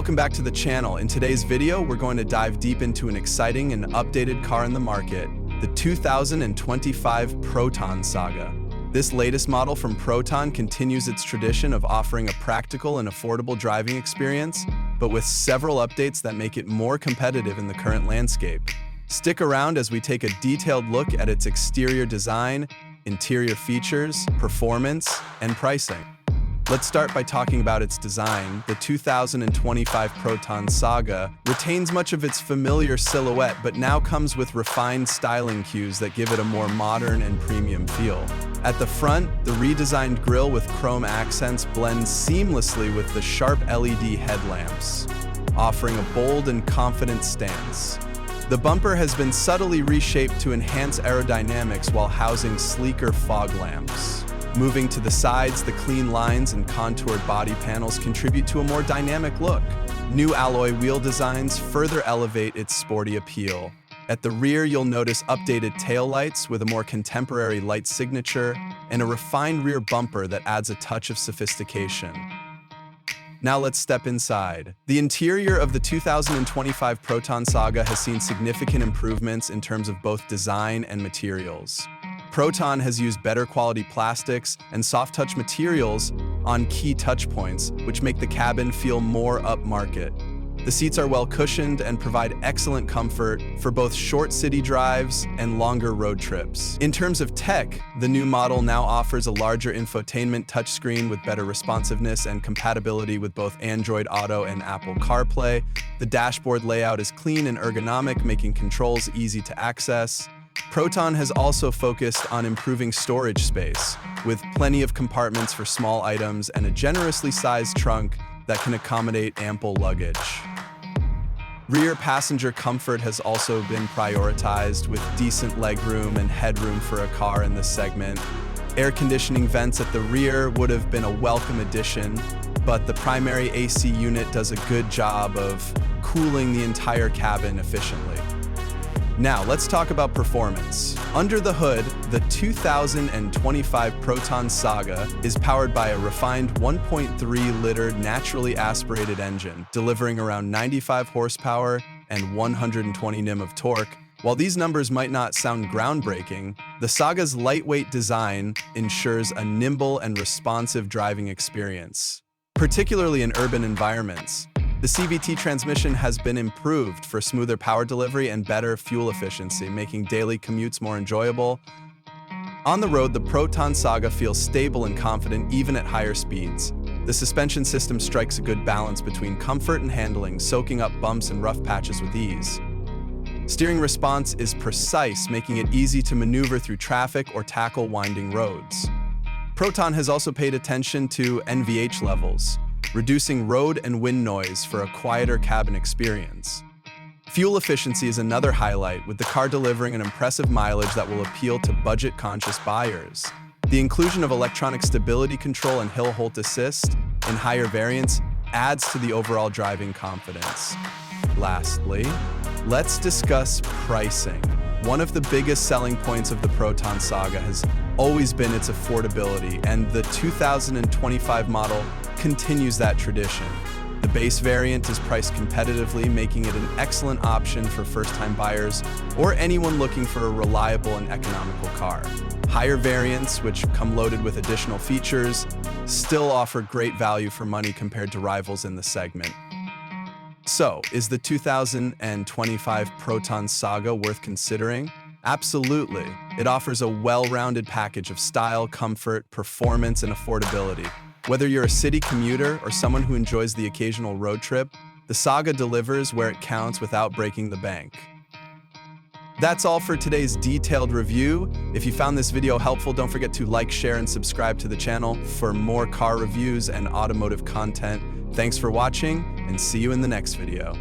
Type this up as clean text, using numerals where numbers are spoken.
Welcome back to the channel. In today's video, we're going to dive deep into an exciting and updated car in the market, the 2025 Proton Saga. This latest model from Proton continues its tradition of offering a practical and affordable driving experience, but with several updates that make it more competitive in the current landscape. Stick around as we take a detailed look at its exterior design, interior features, performance, and pricing. Let's start by talking about its design. The 2025 Proton Saga retains much of its familiar silhouette, but now comes with refined styling cues that give it a more modern and premium feel. At the front, the redesigned grille with chrome accents blends seamlessly with the sharp LED headlamps, offering a bold and confident stance. The bumper has been subtly reshaped to enhance aerodynamics while housing sleeker fog lamps. Moving to the sides, the clean lines and contoured body panels contribute to a more dynamic look. New alloy wheel designs further elevate its sporty appeal. At the rear, you'll notice updated taillights with a more contemporary light signature and a refined rear bumper that adds a touch of sophistication. Now let's step inside. The interior of the 2025 Proton Saga has seen significant improvements in terms of both design and materials. Proton has used better quality plastics and soft-touch materials on key touch points, which make the cabin feel more upmarket. The seats are well cushioned and provide excellent comfort for both short city drives and longer road trips. In terms of tech, the new model now offers a larger infotainment touchscreen with better responsiveness and compatibility with both Android Auto and Apple CarPlay. The dashboard layout is clean and ergonomic, making controls easy to access. Proton has also focused on improving storage space, with plenty of compartments for small items and a generously sized trunk that can accommodate ample luggage. Rear passenger comfort has also been prioritized, with decent legroom and headroom for a car in this segment. Air conditioning vents at the rear would have been a welcome addition, but the primary AC unit does a good job of cooling the entire cabin efficiently. Now, let's talk about performance. Under the hood, the 2025 Proton Saga is powered by a refined 1.3-liter naturally aspirated engine, delivering around 95 horsepower and 120 Nm of torque. While these numbers might not sound groundbreaking, the Saga's lightweight design ensures a nimble and responsive driving experience, particularly in urban environments. The CVT transmission has been improved for smoother power delivery and better fuel efficiency, making daily commutes more enjoyable. On the road, the Proton Saga feels stable and confident even at higher speeds. The suspension system strikes a good balance between comfort and handling, soaking up bumps and rough patches with ease. Steering response is precise, making it easy to maneuver through traffic or tackle winding roads. Proton has also paid attention to NVH levels, reducing road and wind noise for a quieter cabin experience. Fuel efficiency is another highlight, with the car delivering an impressive mileage that will appeal to budget-conscious buyers. The inclusion of electronic stability control and hill halt assist in higher variants adds to the overall driving confidence. Lastly, let's discuss pricing. One of the biggest selling points of the Proton Saga has always been its affordability, and the 2025 model continues that tradition. The base variant is priced competitively, making it an excellent option for first-time buyers or anyone looking for a reliable and economical car. Higher variants, which come loaded with additional features, still offer great value for money compared to rivals in the segment. So, is the 2025 Proton Saga worth considering? Absolutely. It offers a well-rounded package of style, comfort, performance, and affordability. Whether you're a city commuter or someone who enjoys the occasional road trip, the Saga delivers where it counts without breaking the bank. That's all for today's detailed review. If you found this video helpful, don't forget to like, share, and subscribe to the channel for more car reviews and automotive content. Thanks for watching, and see you in the next video.